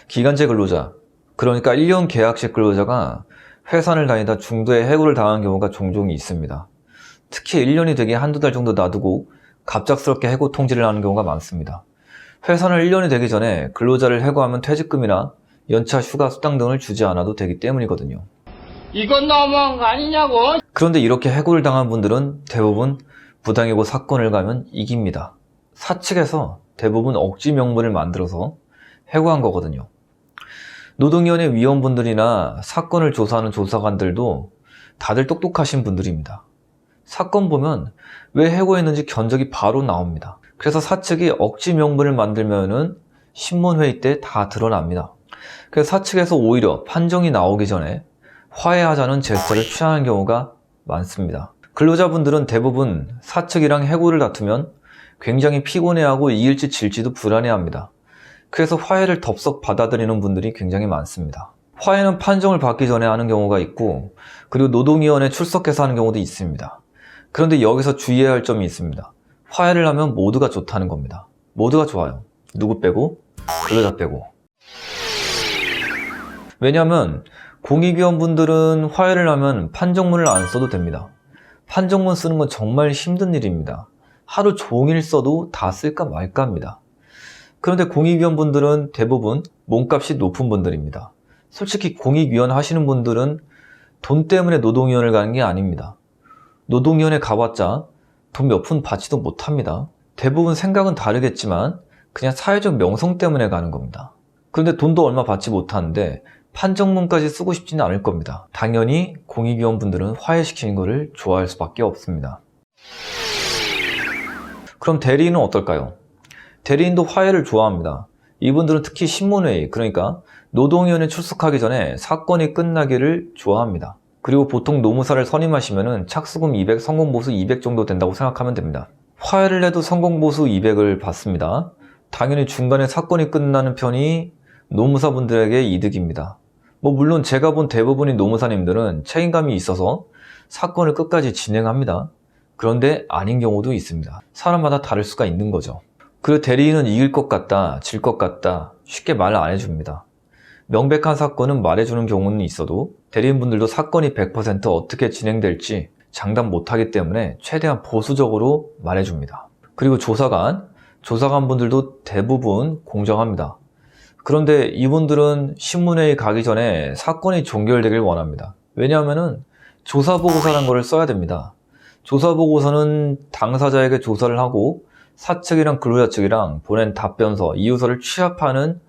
기간제 근로자, 그러니까 1년 계약직 근로자가 회사를 다니다 중도에 해고를 당한 경우가 종종 있습니다. 특히 1년이 되게 한두 달 정도 놔두고 갑작스럽게 해고 통지를 하는 경우가 많습니다. 회사는 1년이 되기 전에 근로자를 해고하면 퇴직금이나 연차 휴가 수당 등을 주지 않아도 되기 때문이거든요. 이건 너무한 거 아니냐고. 그런데 이렇게 해고를 당한 분들은 대부분 부당해고 사건을 가면 이깁니다. 사측에서 대부분 억지 명분을 만들어서 해고한 거거든요. 노동위원회 위원분들이나 사건을 조사하는 조사관들도 다들 똑똑하신 분들입니다. 사건 보면 왜 해고했는지 견적이 바로 나옵니다. 그래서 사측이 억지 명분을 만들면은 신문회의 때 다 드러납니다. 그래서 사측에서 오히려 판정이 나오기 전에 화해하자는 제스처를 취하는 경우가 많습니다. 근로자분들은 대부분 사측이랑 해고를 다투면 굉장히 피곤해하고 이길지 질지도 불안해합니다. 그래서 화해를 덥석 받아들이는 분들이 굉장히 많습니다. 화해는 판정을 받기 전에 하는 경우가 있고, 그리고 노동위원회 출석해서 하는 경우도 있습니다. 그런데 여기서 주의해야 할 점이 있습니다. 화해를 하면 모두가 좋다는 겁니다. 모두가 좋아요. 누구 빼고? 근로자 빼고. 왜냐하면 공익위원분들은 화해를 하면 판정문을 안 써도 됩니다. 판정문 쓰는 건 정말 힘든 일입니다. 하루 종일 써도 다 쓸까 말까 합니다. 그런데 공익위원분들은 대부분 몸값이 높은 분들입니다. 솔직히 공익위원 하시는 분들은 돈 때문에 노동위원을 가는 게 아닙니다. 노동위원회 가봤자 돈 몇 푼 받지도 못합니다. 대부분 생각은 다르겠지만 그냥 사회적 명성 때문에 가는 겁니다. 그런데 돈도 얼마 받지 못하는데 판정문까지 쓰고 싶지는 않을 겁니다. 당연히 공익위원분들은 화해시키는 것을 좋아할 수밖에 없습니다. 그럼 대리인은 어떨까요? 대리인도 화해를 좋아합니다. 이분들은 특히 신문회의, 그러니까 노동위원회 출석하기 전에 사건이 끝나기를 좋아합니다. 그리고 보통 노무사를 선임하시면 착수금 200, 성공보수 200 정도 된다고 생각하면 됩니다. 화해를 해도 성공보수 200을 받습니다. 당연히 중간에 사건이 끝나는 편이 노무사분들에게 이득입니다. 물론 제가 본 대부분의 노무사님들은 책임감이 있어서 사건을 끝까지 진행합니다. 그런데 아닌 경우도 있습니다. 사람마다 다를 수가 있는 거죠. 그리고 대리인은 이길 것 같다, 질 것 같다 쉽게 말 안 해줍니다. 명백한 사건은 말해주는 경우는 있어도 대리인분들도 사건이 100% 어떻게 진행될지 장담 못하기 때문에 최대한 보수적으로 말해줍니다. 그리고 조사관분들도 대부분 공정합니다. 그런데 이분들은 신문회의 가기 전에 사건이 종결되길 원합니다. 왜냐하면 조사보고서라는 거를 써야 됩니다. 조사보고서는 당사자에게 조사를 하고 사측이랑 근로자 측이랑 보낸 답변서, 이유서를 취합하는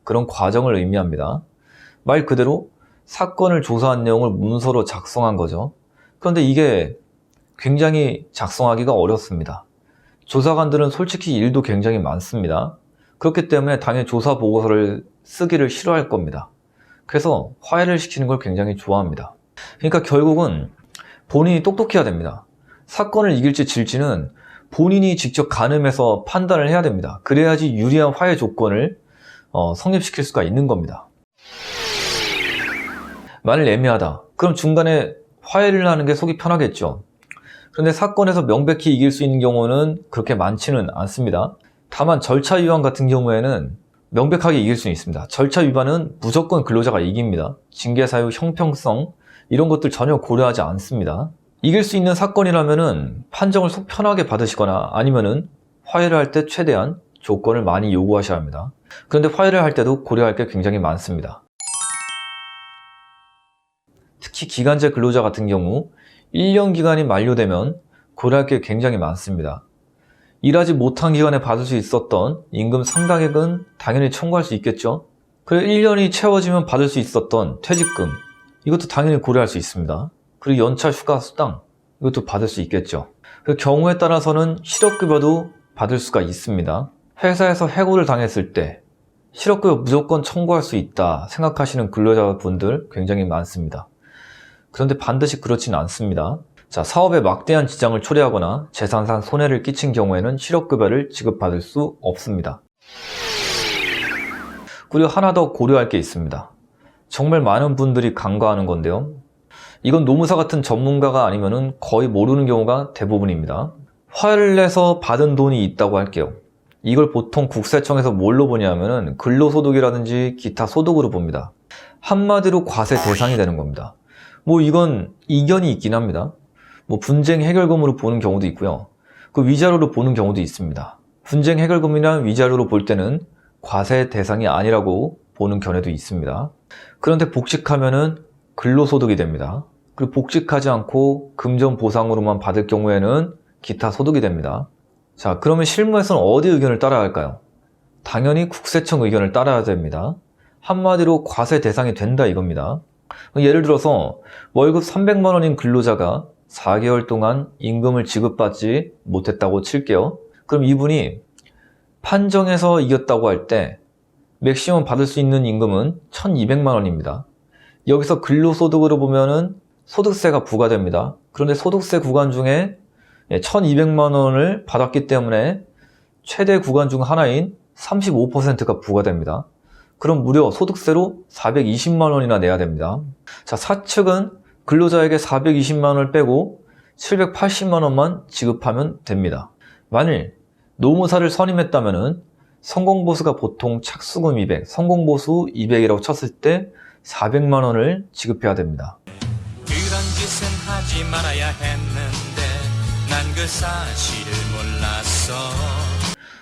그런 과정을 의미합니다. 말 그대로 사건을 조사한 내용을 문서로 작성한 거죠. 그런데 이게 굉장히 작성하기가 어렵습니다. 조사관들은 솔직히 일도 굉장히 많습니다. 그렇기 때문에 당연히 조사 보고서를 쓰기를 싫어할 겁니다. 그래서 화해를 시키는 걸 굉장히 좋아합니다. 그러니까 결국은 본인이 똑똑해야 됩니다. 사건을 이길지 질지는 본인이 직접 가늠해서 판단을 해야 됩니다. 그래야지 유리한 화해 조건을 성립시킬 수가 있는 겁니다. 만일 애매하다. 그럼 중간에 화해를 하는 게 속이 편하겠죠. 그런데 사건에서 명백히 이길 수 있는 경우는 그렇게 많지는 않습니다. 다만 절차 위반 같은 경우에는 명백하게 이길 수는 있습니다. 절차 위반은 무조건 근로자가 이깁니다. 징계 사유, 형평성 이런 것들 전혀 고려하지 않습니다. 이길 수 있는 사건이라면은 판정을 속 편하게 받으시거나 아니면은 화해를 할 때 최대한 조건을 많이 요구하셔야 합니다. 그런데 화해를 할 때도 고려할 게 굉장히 많습니다. 특히 기간제 근로자 같은 경우 1년 기간이 만료되면 고려할 게 굉장히 많습니다. 일하지 못한 기간에 받을 수 있었던 임금 상당액은 당연히 청구할 수 있겠죠. 그리고 1년이 채워지면 받을 수 있었던 퇴직금, 이것도 당연히 고려할 수 있습니다. 그리고 연차 휴가 수당, 이것도 받을 수 있겠죠. 그 경우에 따라서는 실업급여도 받을 수가 있습니다. 회사에서 해고를 당했을 때 실업급여 무조건 청구할 수 있다 생각하시는 근로자분들 굉장히 많습니다. 그런데 반드시 그렇지는 않습니다. 자, 사업에 막대한 지장을 초래하거나 재산상 손해를 끼친 경우에는 실업급여를 지급받을 수 없습니다. 그리고 하나 더 고려할 게 있습니다. 정말 많은 분들이 간과하는 건데요. 이건 노무사 같은 전문가가 아니면 거의 모르는 경우가 대부분입니다. 화를 내서 받은 돈이 있다고 할게요. 이걸 보통 국세청에서 뭘로 보냐면은 근로소득이라든지 기타 소득으로 봅니다. 한마디로 과세 대상이 되는 겁니다. 뭐 이건 이견이 있긴 합니다. 뭐 분쟁 해결금으로 보는 경우도 있고요. 그 위자료로 보는 경우도 있습니다. 분쟁 해결금이나 위자료로 볼 때는 과세 대상이 아니라고 보는 견해도 있습니다. 그런데 복직하면은 근로소득이 됩니다. 그리고 복직하지 않고 금전 보상으로만 받을 경우에는 기타 소득이 됩니다. 자, 그러면 실무에서는 어디 의견을 따라야 할까요? 당연히 국세청 의견을 따라야 됩니다. 한마디로 과세 대상이 된다 이겁니다. 예를 들어서 월급 300만 원인 근로자가 4개월 동안 임금을 지급받지 못했다고 칠게요. 그럼 이분이 판정에서 이겼다고 할 때 맥시멈 받을 수 있는 임금은 1,200만 원입니다. 여기서 근로소득으로 보면은 소득세가 부과됩니다. 그런데 소득세 구간 중에 1,200만 원을 받았기 때문에 최대 구간 중 하나인 35%가 부과됩니다. 그럼 무려 소득세로 420만 원이나 내야 됩니다. 자, 사측은 근로자에게 420만 원을 빼고 780만 원만 지급하면 됩니다. 만일 노무사를 선임했다면 성공보수가 보통 착수금 200, 성공보수 200이라고 쳤을 때 400만 원을 지급해야 됩니다. 그런 짓은 하지 말아야 했는데 난 그 사실을 몰랐어.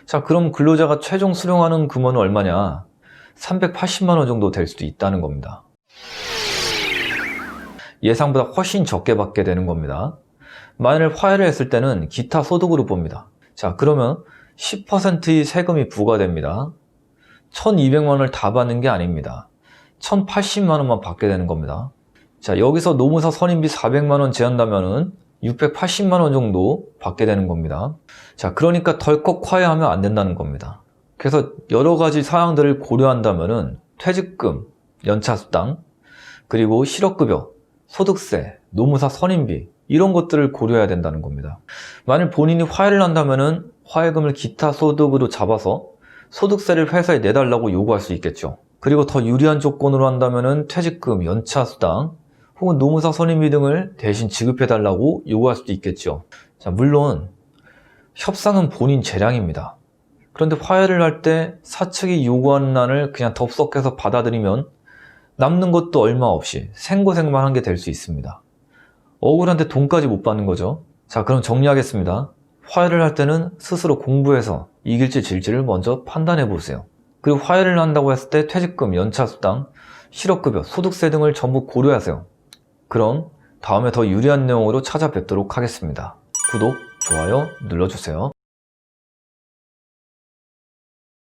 자, 그럼 근로자가 최종 수령하는 금원은 얼마냐? 380만 원 정도 될 수도 있다는 겁니다. 예상보다 훨씬 적게 받게 되는 겁니다. 만일 화해를 했을 때는 기타 소득으로 봅니다. 자, 그러면 10%의 세금이 부과됩니다. 1,200만 원을 다 받는 게 아닙니다. 1,080만 원만 받게 되는 겁니다. 자, 여기서 노무사 선임비 400만 원 제한다면은 680만 원 정도 받게 되는 겁니다. 자, 그러니까 덜컥 화해하면 안 된다는 겁니다. 그래서 여러 가지 사항들을 고려한다면은 퇴직금, 연차수당, 그리고 실업급여, 소득세, 노무사 선임비 이런 것들을 고려해야 된다는 겁니다. 만일 본인이 화해를 한다면은 화해금을 기타 소득으로 잡아서 소득세를 회사에 내달라고 요구할 수 있겠죠. 그리고 더 유리한 조건으로 한다면은 퇴직금, 연차수당 혹은 노무사 선임비 등을 대신 지급해달라고 요구할 수도 있겠죠. 자, 물론 협상은 본인 재량입니다. 그런데 화해를 할 때 사측이 요구하는 안을 그냥 덥석해서 받아들이면 남는 것도 얼마 없이 생고생만 한 게 될 수 있습니다. 억울한데 돈까지 못 받는 거죠. 자, 그럼 정리하겠습니다. 화해를 할 때는 스스로 공부해서 이길지 질지를 먼저 판단해 보세요. 그리고 화해를 한다고 했을 때 퇴직금, 연차수당, 실업급여, 소득세 등을 전부 고려하세요. 그럼 다음에 더 유리한 내용으로 찾아뵙도록 하겠습니다. 구독, 좋아요 눌러주세요.